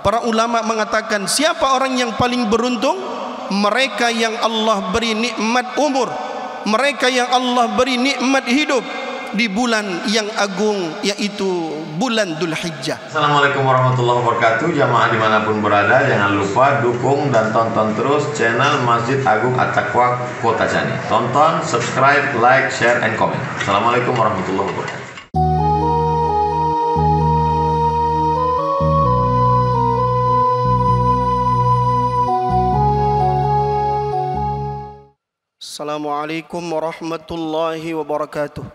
Para ulama mengatakan, siapa orang yang paling beruntung? Mereka yang Allah beri nikmat umur, mereka yang Allah beri nikmat hidup di bulan yang agung, yaitu bulan Dzulhijjah. Assalamualaikum warahmatullahi wabarakatuh. Jamaah dimanapun berada, jangan lupa dukung dan tonton terus channel Masjid Agung At-Taqwa Kota Cani. Tonton, subscribe, like, share, and comment. Assalamualaikum warahmatullahi wabarakatuh. Assalamualaikum warahmatullahi wabarakatuh.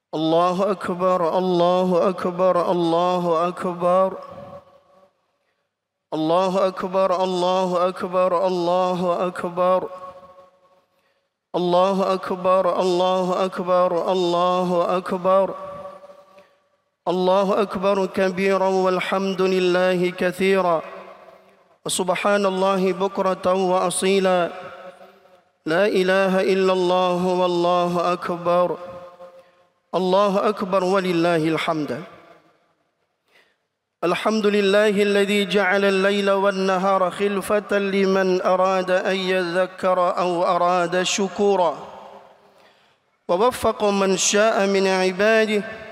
Allahu akbar, Allahu akbar, Allahu akbar. Allahu akbar, Allahu akbar, Allahu akbar. Allahu akbar, Allahu akbar, Allahu akbar. Allahu akbar kabiran walhamdulillahi katsira wa subhanallahi bukratan wa asila. La ilaha illallah wallahu akbar. Allahu akbar walillahil hamd. Alhamdulillahi alladhi ja'ala al-laila wan-nahara khilfatan liman arada an yadhakkara aw arada shukura wa waffaqa man sha'a min 'ibadihi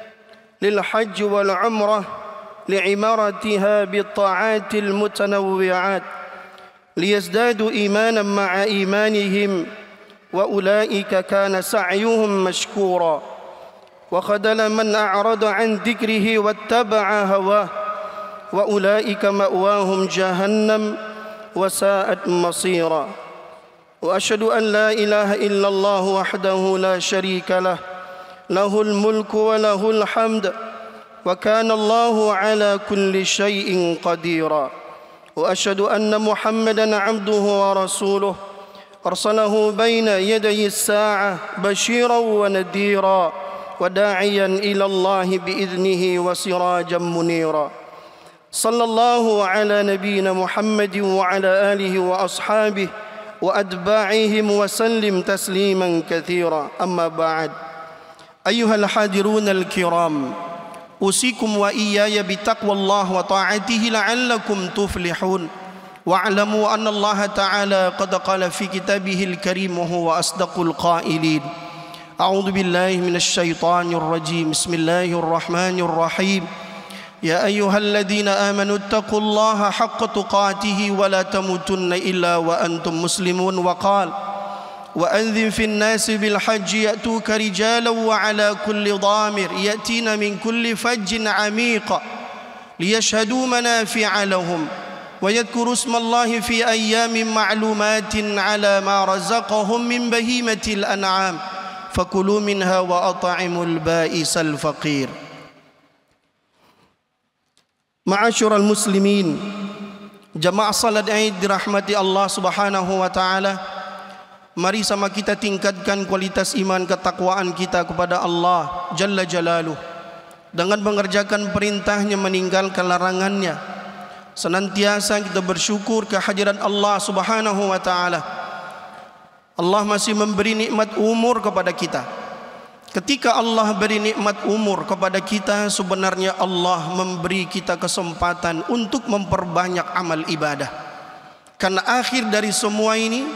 للحج والعمرة لعمارتها بالطاعات المتنوعات ليزدادوا إيمانا مع إيمانهم وأولئك كان سعيهم مشكورا وخذل من أعرض عن ذكره واتبع هواه وأولئك مأواهم جهنم وساءت مصيرا وأشهد أن لا إله إلا الله وحده لا شريك له له الملك وله الحمد وكان الله على كل شيء قديرا وأشهد أن محمدا عبده ورسوله أرسله بين يدي الساعة بشيرا ونذيرا وداعيا إلى الله بإذنه وسراجا منيرا صلى الله على نبينا محمد وعلى آله وأصحابه وأتباعهم وسلم تسليما كثيرا أما بعد أيها الحاضرون الكرام أوصيكم وإياي بتقوى الله وطاعته لعلكم تفلحون واعلموا أن الله تعالى قد قال في كتابه الكريم وهو أصدق القائلين أعوذ بالله من الشيطان الرجيم بسم الله الرحمن الرحيم يا أيها الذين آمنوا اتقوا الله حق تقاته ولا تموتن إلا وأنتم مسلمون وقال وأذن في الناس بالحج يأتوك رجالا وعلى كل ضامر يأتين من كل فج عميق ليشهدوا منافع لهم ويذكروا اسم الله في أيام معلومات على ما رزقهم من بهيمة الأنعام فكلوا منها وأطعموا البائس الفقير. معاشر المسلمين جماعة صلاة عيد dirahmati Allah Subhanahu wa taala. Mari sama kita tingkatkan kualitas iman ketakwaan kita kepada Allah Jalla Jalaluh dengan mengerjakan perintahnya, meninggalkan larangannya. Senantiasa kita bersyukur kehadiran Allah Subhanahu wa taala. Allah masih memberi nikmat umur kepada kita. Ketika Allah beri nikmat umur kepada kita, sebenarnya Allah memberi kita kesempatan untuk memperbanyak amal ibadah. Karena akhir dari semua ini,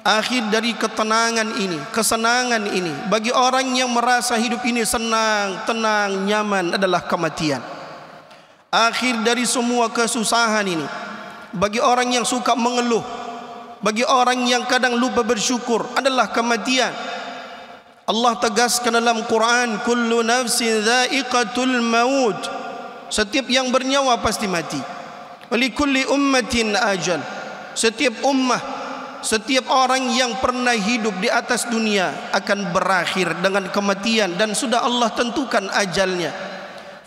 akhir dari ketenangan ini, kesenangan ini, bagi orang yang merasa hidup ini senang, tenang, nyaman adalah kematian. Akhir dari semua kesusahan ini, bagi orang yang suka mengeluh, bagi orang yang kadang lupa bersyukur adalah kematian. Allah tegaskan dalam Quran, kullu nafsin dha'iqatul maut. Setiap yang bernyawa pasti mati. Wa likulli ummatin ajal. Setiap ummah, setiap orang yang pernah hidup di atas dunia akan berakhir dengan kematian dan sudah Allah tentukan ajalnya.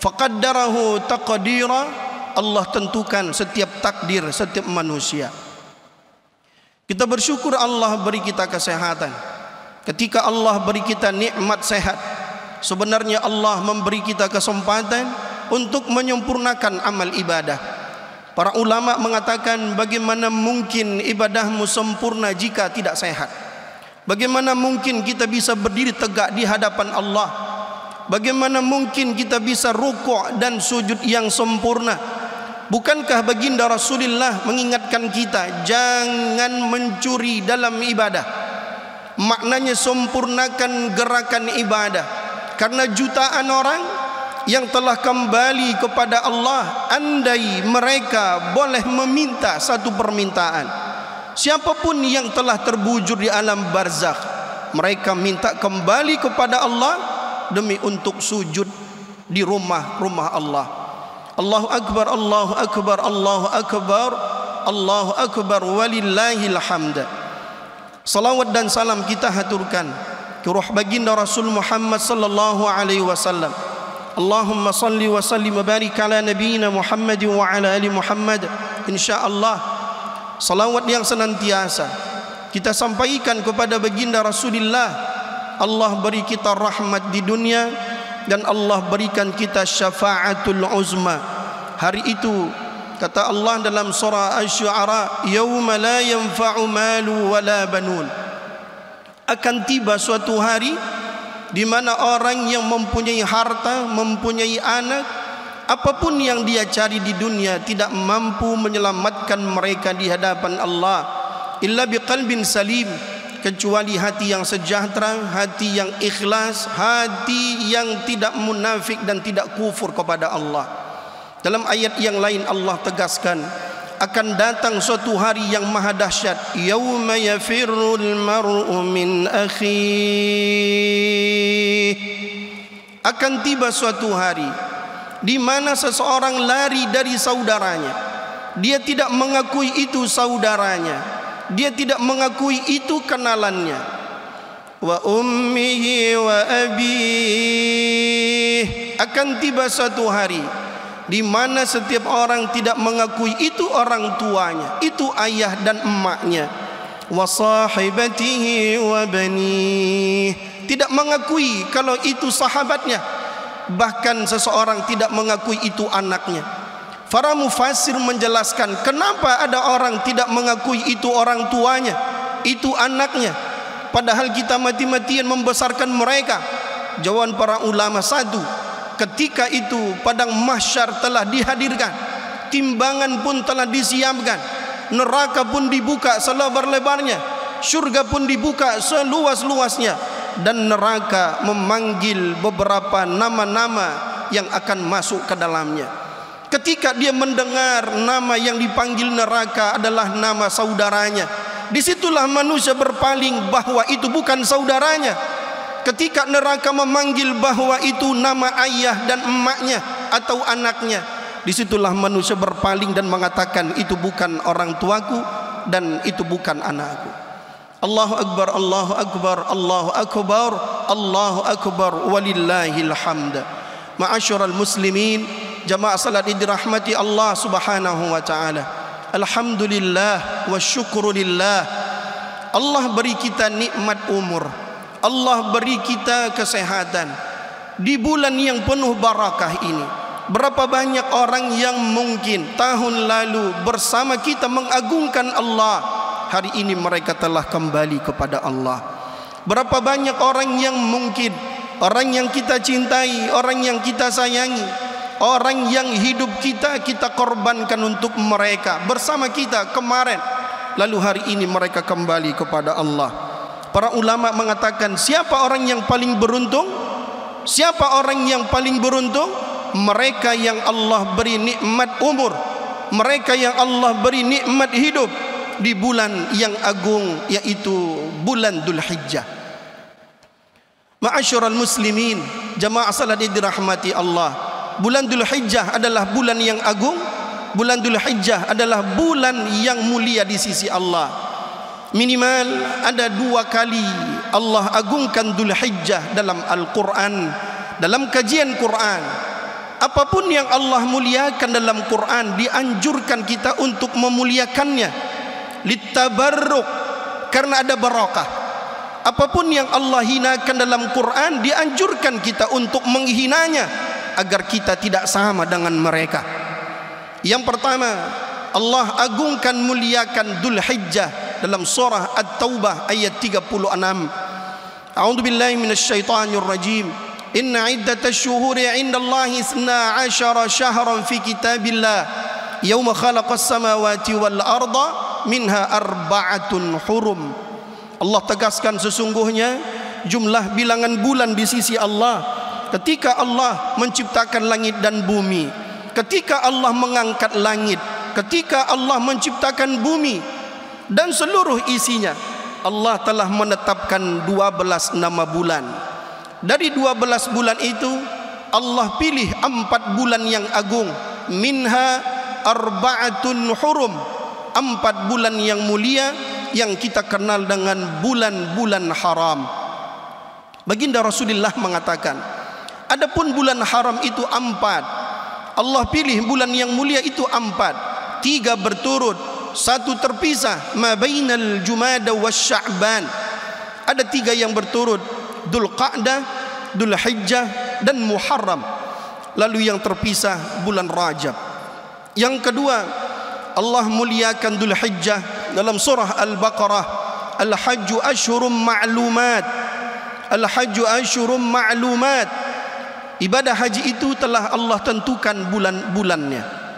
Faqaddarahu taqdira, Allah tentukan setiap takdir setiap manusia. Kita bersyukur Allah beri kita kesehatan. Ketika Allah beri kita nikmat sehat, sebenarnya Allah memberi kita kesempatan untuk menyempurnakan amal ibadah. Para ulama mengatakan, bagaimana mungkin ibadahmu sempurna jika tidak sehat? Bagaimana mungkin kita bisa berdiri tegak di hadapan Allah? Bagaimana mungkin kita bisa rukuk dan sujud yang sempurna? Bukankah baginda Rasulullah mengingatkan kita jangan mencuri dalam ibadah? Maknanya sempurnakan gerakan ibadah. Karena jutaan orang yang telah kembali kepada Allah, andai mereka boleh meminta satu permintaan, siapapun yang telah terbujur di alam barzakh, mereka minta kembali kepada Allah demi untuk sujud di rumah-rumah Allah. Allahu Akbar, Allahu Akbar, Allahu Akbar, Allahu Akbar, walillahil hamd. Salawat dan salam kita haturkan ke ruh baginda Rasul Muhammad sallallahu alaihi wasallam. Allahumma salli wa sallim wa barik ala nabiyyina Muhammad wa ala ali Muhammad. Insyaallah salawat yang senantiasa kita sampaikan kepada baginda Rasulullah. Allah beri kita rahmat di dunia dan Allah berikan kita syafaatul uzma. Hari itu kata Allah dalam surah Asy-Syu'ara, yauma la yanfa'u malu wala banun. Akan tiba suatu hari di mana orang yang mempunyai harta, mempunyai anak, apapun yang dia cari di dunia tidak mampu menyelamatkan mereka di hadapan Allah illa biqalbin salim, kecuali hati yang sejahtera, hati yang ikhlas, hati yang tidak munafik dan tidak kufur kepada Allah. Dalam ayat yang lain Allah tegaskan akan datang suatu hari yang maha dahsyat, yauma yafirrul mar'u min akhihi. Akan tiba suatu hari di mana seseorang lari dari saudaranya. Dia tidak mengakui itu saudaranya, dia tidak mengakui itu kenalannya. Wa ummihi wa abih. Akan tiba suatu hari di mana setiap orang tidak mengakui itu orang tuanya, itu ayah dan emaknya. Wa sahibatihi wa banih. Tidak mengakui kalau itu sahabatnya. Bahkan seseorang tidak mengakui itu anaknya. Para mufassir menjelaskan kenapa ada orang tidak mengakui itu orang tuanya, itu anaknya, padahal kita mati-matian membesarkan mereka. Jawaban para ulama satu, ketika itu padang mahsyar telah dihadirkan, timbangan pun telah disiapkan, neraka pun dibuka selebar-lebarnya, syurga pun dibuka seluas-luasnya, dan neraka memanggil beberapa nama-nama yang akan masuk ke dalamnya. Ketika dia mendengar nama yang dipanggil neraka adalah nama saudaranya, disitulah manusia berpaling bahwa itu bukan saudaranya. Ketika neraka memanggil bahwa itu nama ayah dan emaknya atau anaknya, disitulah manusia berpaling dan mengatakan itu bukan orang tuaku dan itu bukan anakku. Allahu Akbar, Allahu Akbar, Allahu Akbar, Allahu Akbar, walillahil hamd. Ma'asyiral muslimin, jamaah salat dirahmati Allah Subhanahu wa taala. Alhamdulillah wa syukrulillah. Allah beri kita nikmat umur. Allah beri kita kesehatan di bulan yang penuh barakah ini. Berapa banyak orang yang mungkin tahun lalu bersama kita mengagungkan Allah, hari ini mereka telah kembali kepada Allah. Berapa banyak orang yang mungkin, orang yang kita cintai, orang yang kita sayangi, orang yang hidup kita korbankan untuk mereka bersama kita kemarin, lalu hari ini mereka kembali kepada Allah. Para ulama mengatakan, siapa orang yang paling beruntung? Siapa orang yang paling beruntung? Mereka yang Allah beri nikmat umur, mereka yang Allah beri nikmat hidup di bulan yang agung, yaitu bulan Dzulhijjah. Ma'asyiral muslimin, jamaah salat dirahmati Allah. Bulan Dzulhijjah adalah bulan yang agung. Bulan Dzulhijjah adalah bulan yang mulia di sisi Allah. Minimal ada 2 kali Allah agungkan Dzulhijjah dalam Al-Quran, dalam kajian Quran. Apapun yang Allah muliakan dalam Quran, dianjurkan kita untuk memuliakannya, litabarruk, karena ada barakah. Apapun yang Allah hinakan dalam Quran, dianjurkan kita untuk menghinanya agar kita tidak sama dengan mereka. Yang pertama, Allah agungkan muliakan Dzulhijjah dalam surah At-Taubah ayat 36. A'udzu billahi minasyaitonir rajim. inna iddatash syuhuri 'indallahi 12 syahran fi kitabillah yauma khalaqas samawati wal arda minha arba'atun hurum. Allah tegaskan sesungguhnya jumlah bilangan bulan di sisi Allah ketika Allah menciptakan langit dan bumi, ketika Allah mengangkat langit, ketika Allah menciptakan bumi dan seluruh isinya. Allah telah menetapkan 12 nama bulan. Dari 12 bulan itu Allah pilih 4 bulan yang agung. Minha arba'atun hurum, 4 bulan yang mulia yang kita kenal dengan bulan-bulan haram. Baginda Rasulullah mengatakan, adapun bulan haram itu 4. Allah pilih bulan yang mulia itu 4. 3 berturut, 1 terpisah, ma bainal Jumada wasya'ban. Ada 3 yang berturut, Dzulqa'dah, Dzulhijjah dan Muharram. Lalu yang terpisah bulan Rajab. Yang kedua, Allah muliakan Dzulhijjah dalam surah Al-Baqarah, Al-Hajju Ashhurum Ma'lumat. Al-Hajju Ashhurum Ma'lumat. Ibadah haji itu telah Allah tentukan bulan-bulannya.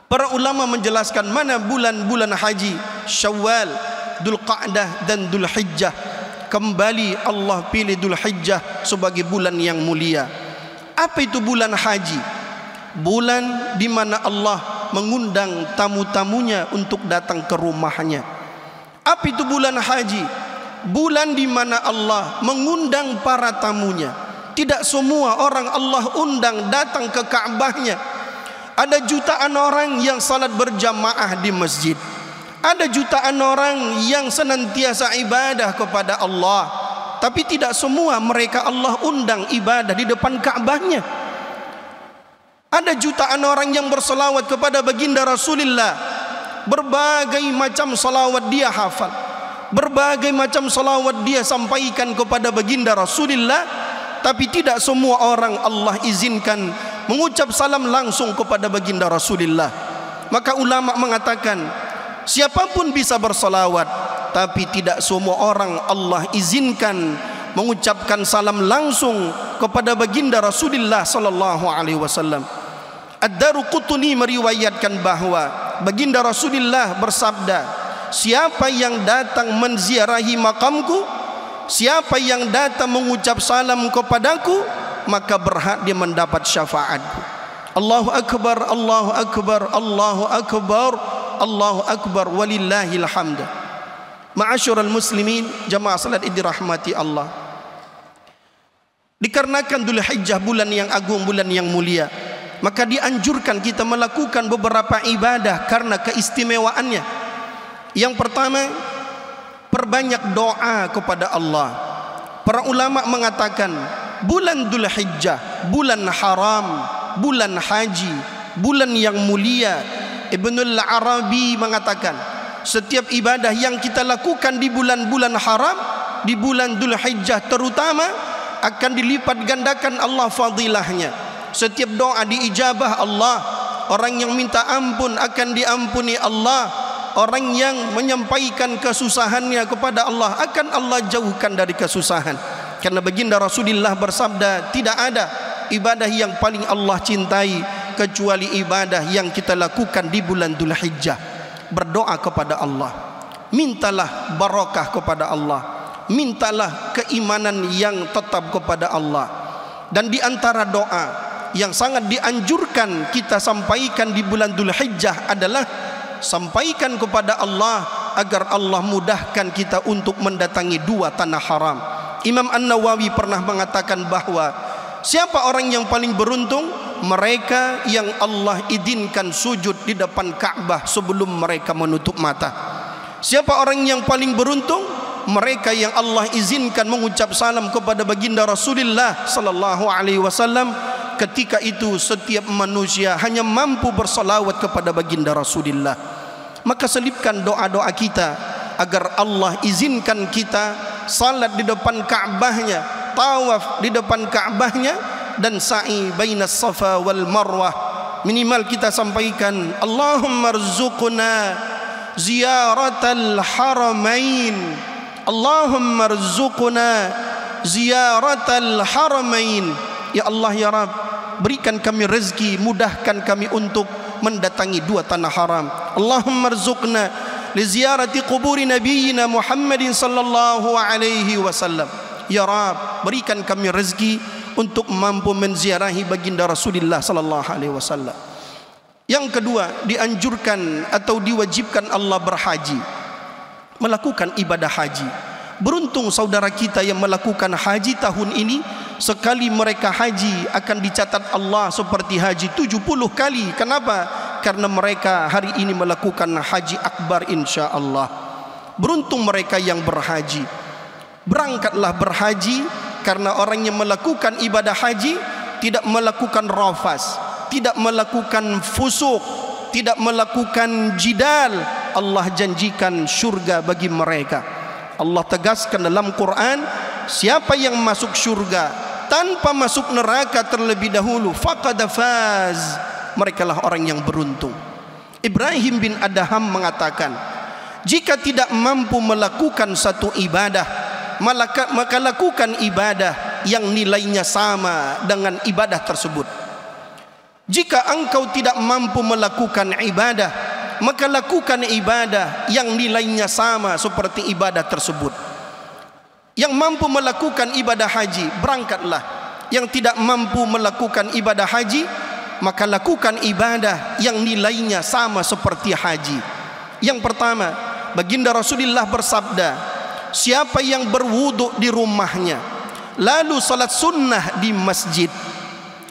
Para ulama menjelaskan mana bulan-bulan haji, Syawal, Dzulqa'dah dan Dzulhijjah. Kembali Allah pilih Dzulhijjah sebagai bulan yang mulia. Apa itu bulan haji? Bulan di mana Allah mengundang tamu-tamunya untuk datang ke rumahnya. Apa itu bulan haji? Bulan di mana Allah mengundang para tamunya. Tidak semua orang Allah undang datang ke Ka'bahnya. Ada jutaan orang yang salat berjamaah di masjid. Ada jutaan orang yang senantiasa ibadah kepada Allah, tapi tidak semua mereka Allah undang ibadah di depan Ka'bahnya. Ada jutaan orang yang berselawat kepada baginda Rasulullah. Berbagai macam selawat dia hafal, berbagai macam selawat dia sampaikan kepada baginda Rasulullah, tapi tidak semua orang Allah izinkan mengucap salam langsung kepada baginda Rasulullah. Maka ulama mengatakan, siapapun bisa bersalawat, tapi tidak semua orang Allah izinkan mengucapkan salam langsung kepada baginda Rasulullah sallallahu alaihi wasallam. Ad-Daruqutni meriwayatkan bahwa baginda Rasulullah bersabda, siapa yang datang menziarahi makamku, siapa yang datang mengucap salam kepadaku, maka berhak dia mendapat syafaatku. Allahu akbar, Allahu akbar, Allahu akbar, Allahu akbar, walillahil hamd. Ma'asyiral muslimin, jamaah salat Id dirahmati Allah. Dikarenakan Dzulhijjah bulan yang agung, bulan yang mulia, maka dianjurkan kita melakukan beberapa ibadah karena keistimewaannya. Yang pertama, perbanyak doa kepada Allah. Para ulama mengatakan bulan Dzulhijjah, bulan haram, bulan haji, bulan yang mulia. Ibnul Arabi mengatakan setiap ibadah yang kita lakukan di bulan-bulan haram, di bulan Dzulhijjah terutama, akan dilipat gandakan Allah fadilahnya. Setiap doa diijabah Allah. Orang yang minta ampun akan diampuni Allah. Orang yang menyampaikan kesusahannya kepada Allah akan Allah jauhkan dari kesusahan. Karena baginda Rasulullah bersabda, tidak ada ibadah yang paling Allah cintai kecuali ibadah yang kita lakukan di bulan Dzulhijjah. Berdoa kepada Allah, mintalah barakah kepada Allah, mintalah keimanan yang tetap kepada Allah. Dan di antara doa yang sangat dianjurkan kita sampaikan di bulan Dzulhijjah adalah sampaikan kepada Allah agar Allah mudahkan kita untuk mendatangi 2 tanah haram. Imam An-Nawawi pernah mengatakan bahwa siapa orang yang paling beruntung? Mereka yang Allah izinkan sujud di depan Ka'bah sebelum mereka menutup mata. Siapa orang yang paling beruntung? Mereka yang Allah izinkan mengucap salam kepada baginda Rasulullah sallallahu alaihi wasallam. Ketika itu setiap manusia hanya mampu bersalawat kepada baginda Rasulullah. Maka selipkan doa-doa kita agar Allah izinkan kita salat di depan Ka'bahnya, tawaf di depan Ka'bahnya, dan sa'i bainas Safa wal Marwah. Minimal kita sampaikan, Allahumma rzuqna ziyaratal haramain, Allahumma rzuqna ziyaratal haramain. Ya Allah ya Rabb, berikan kami rezeki, mudahkan kami untuk mendatangi dua tanah haram. Allahumma rzuqna li ziyarati quburi nabiyyina Muhammadin sallallahu alaihi wasallam. Ya Rabb, berikan kami rezeki untuk mampu menziarahi baginda Rasulullah sallallahu alaihi wasallam. Yang kedua, dianjurkan atau diwajibkan Allah berhaji, melakukan ibadah haji. Beruntung saudara kita yang melakukan haji tahun ini, sekali mereka haji akan dicatat Allah seperti haji 70 kali. Kenapa? Karena mereka hari ini melakukan haji akbar insya-Allah. Beruntung mereka yang berhaji. Berangkatlah berhaji, karena orang yang melakukan ibadah haji tidak melakukan rafas, tidak melakukan fusuk, tidak melakukan jidal. Allah janjikan syurga bagi mereka. Allah tegaskan dalam Quran, siapa yang masuk syurga tanpa masuk neraka terlebih dahulu, faqad faz, merekalah orang yang beruntung. Ibrahim bin Adham mengatakan, jika tidak mampu melakukan satu ibadah, maka lakukan ibadah yang nilainya sama dengan ibadah tersebut. Jika engkau tidak mampu melakukan ibadah, maka lakukan ibadah yang nilainya sama seperti ibadah tersebut. Yang mampu melakukan ibadah haji, berangkatlah. Yang tidak mampu melakukan ibadah haji, maka lakukan ibadah yang nilainya sama seperti haji. Yang pertama, baginda Rasulullah bersabda, siapa yang berwuduk di rumahnya lalu salat sunnah di masjid,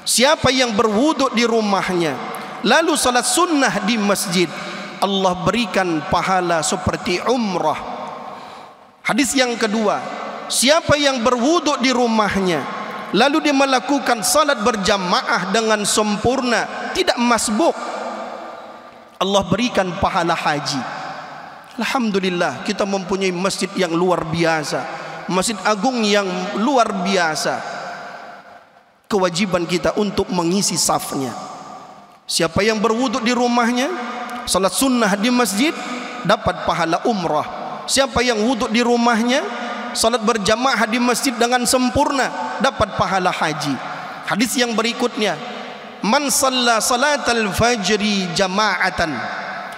siapa yang berwuduk di rumahnya lalu salat sunnah di masjid, Allah berikan pahala seperti umrah. Hadis yang kedua, siapa yang berwuduk di rumahnya lalu dia melakukan salat berjamaah dengan sempurna, tidak masbuk, Allah berikan pahala haji. Alhamdulillah, kita mempunyai masjid yang luar biasa, Masjid Agung yang luar biasa. Kewajiban kita untuk mengisi safnya. Siapa yang berwuduk di rumahnya, salat sunnah di masjid, dapat pahala umrah. Siapa yang wuduk di rumahnya, salat berjamaah di masjid dengan sempurna, dapat pahala haji. Hadis yang berikutnya, man shalla salatal fajri jama'atan,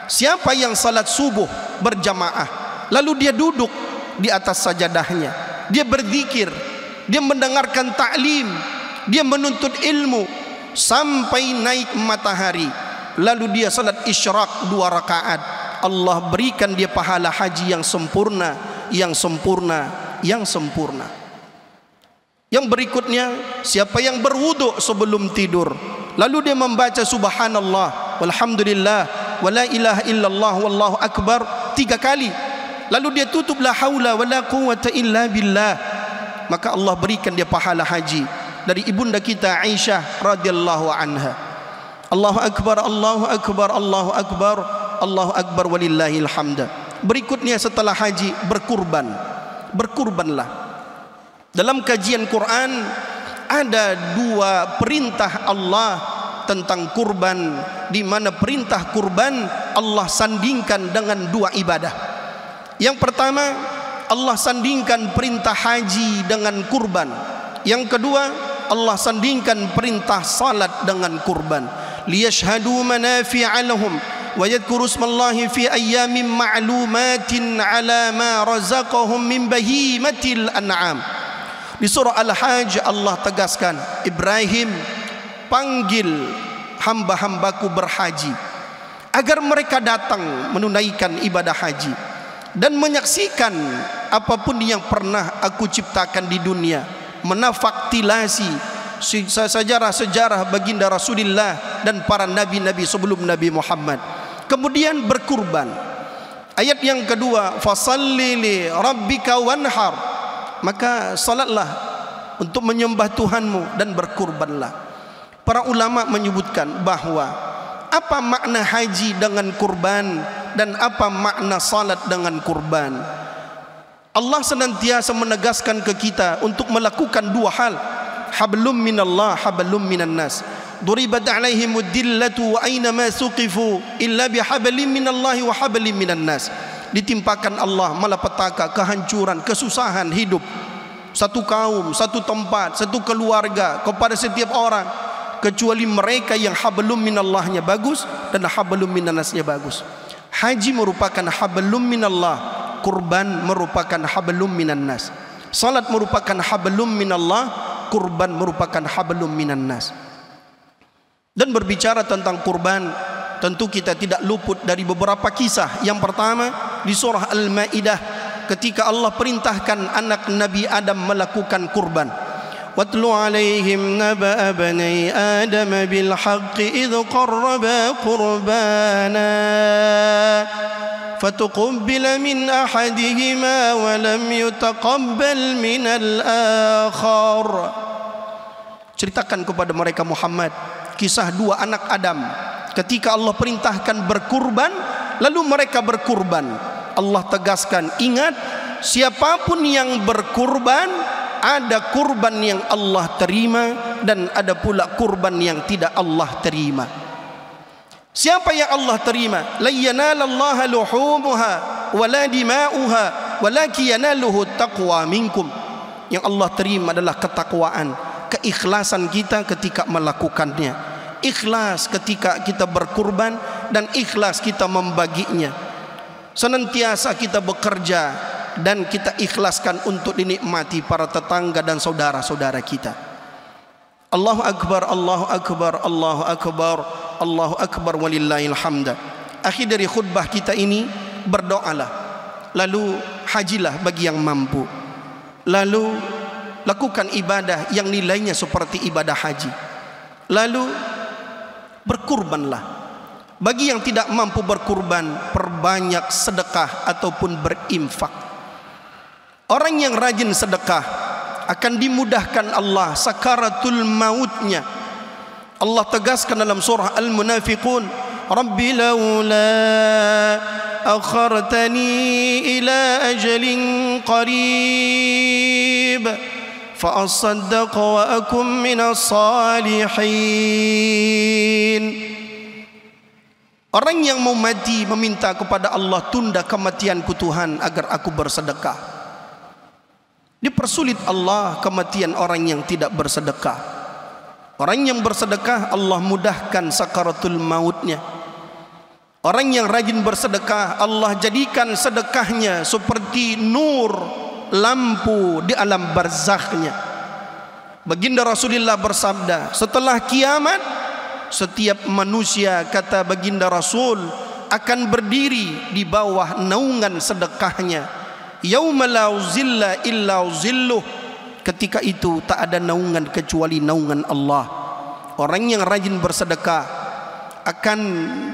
siapa yang salat subuh berjamaah lalu dia duduk di atas sajadahnya, dia berzikir, dia mendengarkan ta'lim, dia menuntut ilmu sampai naik matahari, lalu dia salat isyraq 2 rakaat, Allah berikan dia pahala haji yang sempurna, yang sempurna, yang sempurna. Yang berikutnya, siapa yang berwuduk sebelum tidur lalu dia membaca subhanallah walhamdulillah wala ilaha illallah wallahu akbar 3 kali, lalu dia tutup la haula wala quwwata illa billah, maka Allah berikan dia pahala haji. Dari ibunda kita Aisyah radhiyallahu anha, Allahu akbar Allahu akbar Allahu akbar Allahu akbar walillahil hamd. Berikutnya setelah haji, berkurban. Berkurbanlah. Dalam kajian Quran ada 2 perintah Allah tentang kurban, di mana perintah kurban Allah sandingkan dengan 2 ibadah. Yang pertama, Allah sandingkan perintah haji dengan kurban. Yang kedua, Allah sandingkan perintah salat dengan kurban. Liyashhadu manafi'a lahum wa yadhkuru ismallahi fi ayyamin ma'lumatin 'ala ma razaqahum min bahimatil an'am. Di surah Al-Hajj Allah tegaskan, Ibrahim, panggil hamba-hambaku berhaji agar mereka datang menunaikan ibadah haji dan menyaksikan apapun yang pernah aku ciptakan di dunia, menafaktilasi sejarah-sejarah baginda Rasulullah dan para nabi-nabi sebelum Nabi Muhammad. Kemudian berkurban. Ayat yang kedua, fasalli li rabbika wanhar, maka salatlah untuk menyembah Tuhanmu dan berkurbanlah. Para ulama menyebutkan bahwa apa makna haji dengan kurban dan apa makna salat dengan kurban. Allah senantiasa menegaskan ke kita untuk melakukan 2 hal. Hablum minallah, hablum minan nas. Duribat alaihimud dillatu wa aina ma suqifu illa bihablim minallahi wa hablim minan nas. Ditimpakan Allah malapetaka, kehancuran, kesusahan hidup satu kaum, satu tempat, satu keluarga, kepada setiap orang, kecuali mereka yang hablum minallahnya bagus dan hablum minannasnya bagus. Haji merupakan hablum minallah, kurban merupakan hablum minannas. Salat merupakan hablum minallah, kurban merupakan hablum minannas. Dan berbicara tentang kurban, tentu kita tidak luput dari beberapa kisah. Yang pertama di surah Al-Maidah, ketika Allah perintahkan anak Nabi Adam melakukan kurban. Watlu alaihim naba'a bani Adam bil haqqi idh qarraba qurbana fatuqabbala min ahadihima wa lam yutaqabbal min al-akhar. Ceritakan kepada mereka Muhammad kisah dua anak Adam ketika Allah perintahkan berkurban, lalu mereka berkurban. Allah tegaskan, ingat, siapapun yang berkurban, ada kurban yang Allah terima dan ada pula kurban yang tidak Allah terima. Siapa yang Allah terima? La yanalallaha luhumuha wala dima'uha walakin yanaluhu taqwa minkum. Yang Allah terima adalah ketakwaan, keikhlasan kita ketika melakukannya, ikhlas ketika kita berkurban, dan ikhlas kita membaginya. Senantiasa kita bekerja dan kita ikhlaskan untuk dinikmati para tetangga dan saudara-saudara kita. Allahu Akbar, Allahu Akbar, Allahu Akbar, Allahu Akbar walillahil hamd. Akhir dari khutbah kita ini, berdoalah, lalu hajilah bagi yang mampu, lalu lakukan ibadah yang nilainya seperti ibadah haji, lalu berkurbanlah. Bagi yang tidak mampu berkurban, perbanyak sedekah ataupun berinfak. Orang yang rajin sedekah akan dimudahkan Allah sakaratul mautnya. Allah tegaskan dalam surah Al-Munafiqun, Rabbi laula akhartani ila ajalin qarib fa asaddaqa wa akum minas salihin. Orang yang mau mati meminta kepada Allah, tunda kematianku Tuhan agar aku bersedekah. Dipersulit Allah kematian orang yang tidak bersedekah. Orang yang bersedekah Allah mudahkan sakaratul mautnya. Orang yang rajin bersedekah Allah jadikan sedekahnya seperti nur lampu di alam barzakhnya. Baginda Rasulullah bersabda, setelah kiamat setiap manusia, kata baginda Rasul, akan berdiri di bawah naungan sedekahnya. Yauma la zilla illa zilluh. Ketika itu tak ada naungan kecuali naungan Allah. Orang yang rajin bersedekah akan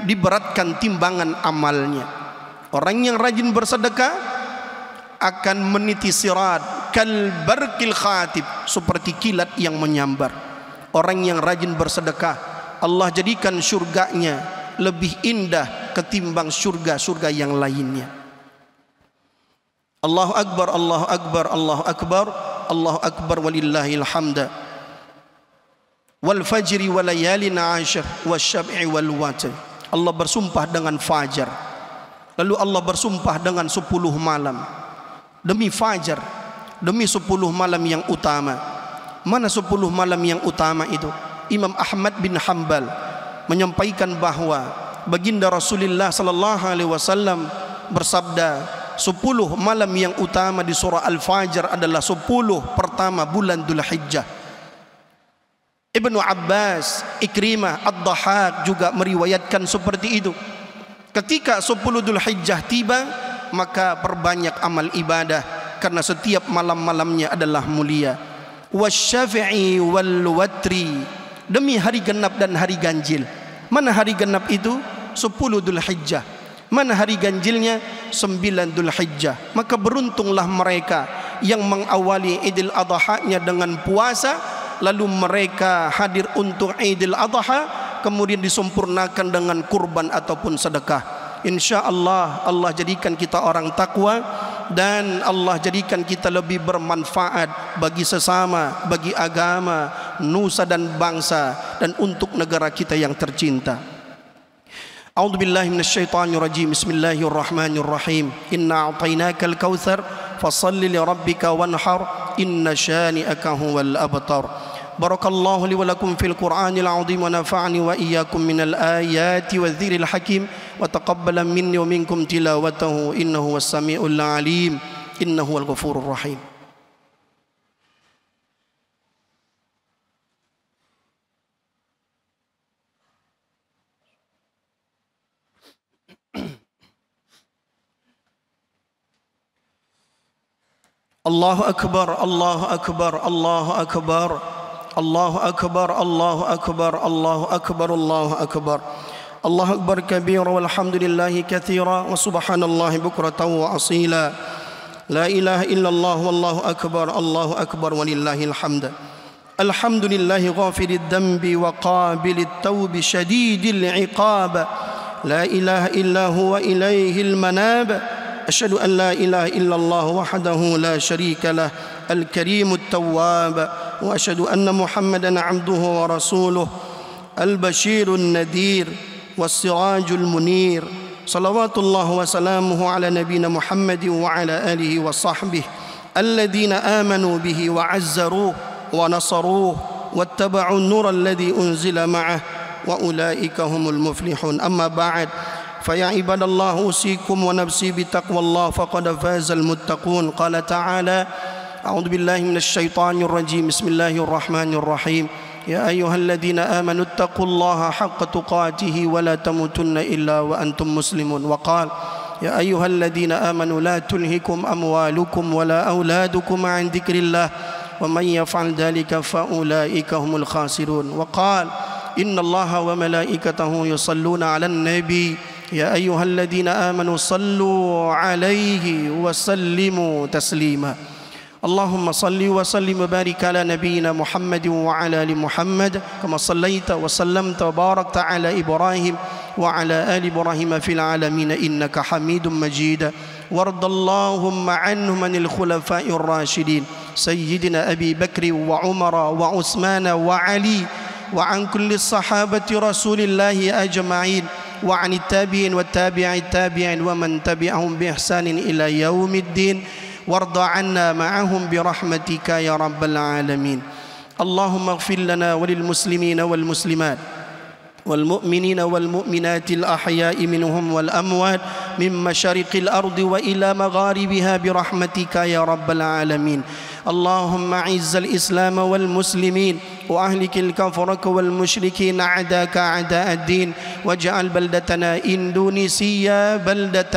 diberatkan timbangan amalnya. Orang yang rajin bersedekah akan meniti sirat kal barqil khatib, seperti kilat yang menyambar. Orang yang rajin bersedekah Allah jadikan syurganya lebih indah ketimbang surga-surga yang lainnya. Allahu Akbar, Allahu Akbar, Allahu Akbar, Allahu Akbar walillahil hamd. Wal fajri wa layalin ashir wasyab'i wal watr. Allah bersumpah dengan fajar. Lalu Allah bersumpah dengan 10 malam. Demi fajar, demi 10 malam yang utama. Mana 10 malam yang utama itu? Imam Ahmad bin Hanbal menyampaikan bahwa baginda Rasulullah sallallahu alaihi wasallam bersabda, 10 malam yang utama di surah Al-Fajr adalah 10 pertama bulan Dzulhijjah. Ibnu Abbas, Ikrimah, Ad-Dhahhak juga meriwayatkan seperti itu. Ketika 10 Dzulhijjah tiba, maka perbanyak amal ibadah karena setiap malam-malamnya adalah mulia. Wasyafi'i wal watri, demi hari genap dan hari ganjil. Mana hari genap itu? 10 Dzulhijjah. Mana hari ganjilnya? 9 Dzulhijjah. Maka beruntunglah mereka yang mengawali Idul Adha-nya dengan puasa, lalu mereka hadir untuk Idul Adha, kemudian disempurnakan dengan kurban ataupun sedekah. InsyaAllah Allah jadikan kita orang takwa, dan Allah jadikan kita lebih bermanfaat bagi sesama, bagi agama, nusa dan bangsa, dan untuk negara kita yang tercinta. A'udzubillahi minasyaitonirrajim. Bismillahirrahmanirrahim. Inna a'tainakal kautsar fashalli li rabbika wanhar إن شانئك هو الأبتر. بارك الله لي ولكم في القرآن العظيم ونفعني وإياكم من الآيات والذكر الحكيم وتقبل مني ومنكم تلاوته إنه هو السميع العليم إنه هو الغفور الرحيم. الله أكبر الله أكبر الله أكبر الله أكبر الله أكبر الله أكبر الله أكبر الله أكبر كبيرا والحمد لله كثيرا وسبحان الله بكرة وأصيلا لا إله إلا الله والله أكبر ولله الحمد. الحمد لله غافر الذنب وقابل التوب شديد العقاب لا إله إلا هو إليه المناب. أشهد أن لا إله إلا الله وحده لا شريك له الكريم التواب وأشهد أن محمدا عبده ورسوله البشير النذير والسراج المنير صلوات الله وسلامه على نبينا محمد وعلى آله وصحبه الذين آمنوا به وعزروه ونصروه واتبعوا النور الذي أنزل معه وأولئك هم المفلحون. أما بعد فيا عباد الله أوصيكم ونفسي بتقوى الله فقد فاز المتقون. قال تعالى أعوذ بالله من الشيطان الرجيم بسم الله الرحمن الرحيم يا أيها الذين آمنوا اتقوا الله حق تقاته ولا تموتن إلا وأنتم مسلمون. وقال يا أيها الذين آمنوا لا تلهكم أموالكم ولا أولادكم عن ذكر الله ومن يفعل ذلك فأولئك هم الخاسرون. وقال إن الله وملائكته يصلون على النبي يا أيها الذين آمنوا صلوا عليه وسلموا تسليما. اللهم صل وسلم وبارك على نبينا محمد وعلى آل محمد كما صليت وسلمت وباركت على إبراهيم وعلى آل إبراهيم في العالمين إنك حميد مجيد. وارض اللهم عنهم من الخلفاء الراشدين سيدنا أبي بكر وعمر وعثمان وعلي وعن كل الصحابة رسول الله أجمعين وعن التابعين والتابع التابعين ومن تبعهم بإحسان إلى يوم الدين وارض عنا معهم برحمتك يا رب العالمين. اللهم اغفر لنا وللمسلمين والمسلمات والمؤمنين والمؤمنات الأحياء منهم والأموات من مشارق الأرض وإلى مغاربها برحمتك يا رب العالمين. اللهم أعز الإسلام والمسلمين وأهلك الكفرة والمشركين أعداءك أعداء الدين واجعل بلدتنا إندونيسيا بلدة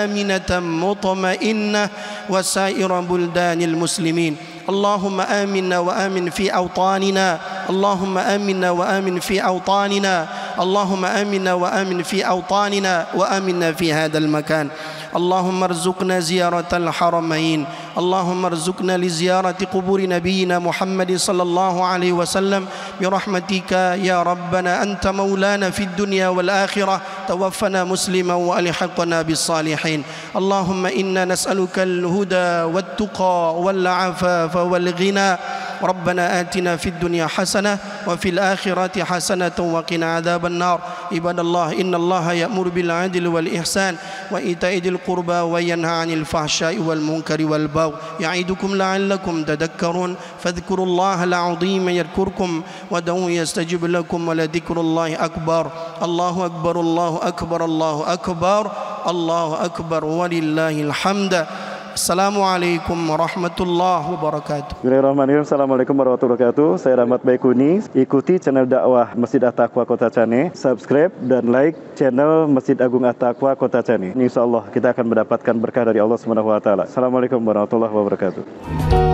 آمنة مطمئنة وسائر بلدان المسلمين. اللهم آمنا وآمن في أوطاننا اللهم آمنا وآمن في أوطاننا اللهم آمنا وآمن في أوطاننا وآمنا في هذا المكان. اللهم ارزقنا زيارة الحرمين اللهم ارزقنا لزيارة قبور نبينا محمد صلى الله عليه وسلم برحمتك يا ربنا أنت مولانا في الدنيا والآخرة توفنا مسلما وألحقنا بالصالحين. اللهم إنا نسألك الهدى والتقى والعفاف والغنى. ربنا آتنا في الدنيا حسنة وفي الآخرة حسنة وقنا عذاب النار. عباد الله إن الله يأمر بالعدل والإحسان وإيتاء ذي القربى وينهى عن الفحشاء والمنكر والبغي يعظكم لعلكم تذكرون. فاذكروا الله العظيم يذكركم ودعوه يستجب لكم ولذكر الله أكبر. الله أكبر الله أكبر الله أكبر الله أكبر ولله الحمد. Assalamualaikum warahmatullahi wabarakatuh. Bismillahirrahmanirrahim. Assalamualaikum warahmatullahi wabarakatuh. Saya Rahmat Baikuni. Ikuti channel dakwah Masjid At-Taqwa Kota Cane. Subscribe dan like channel Masjid Agung At-Taqwa Kota Cane. InsyaAllah kita akan mendapatkan berkah dari Allah SWT. Assalamualaikum warahmatullahi wabarakatuh.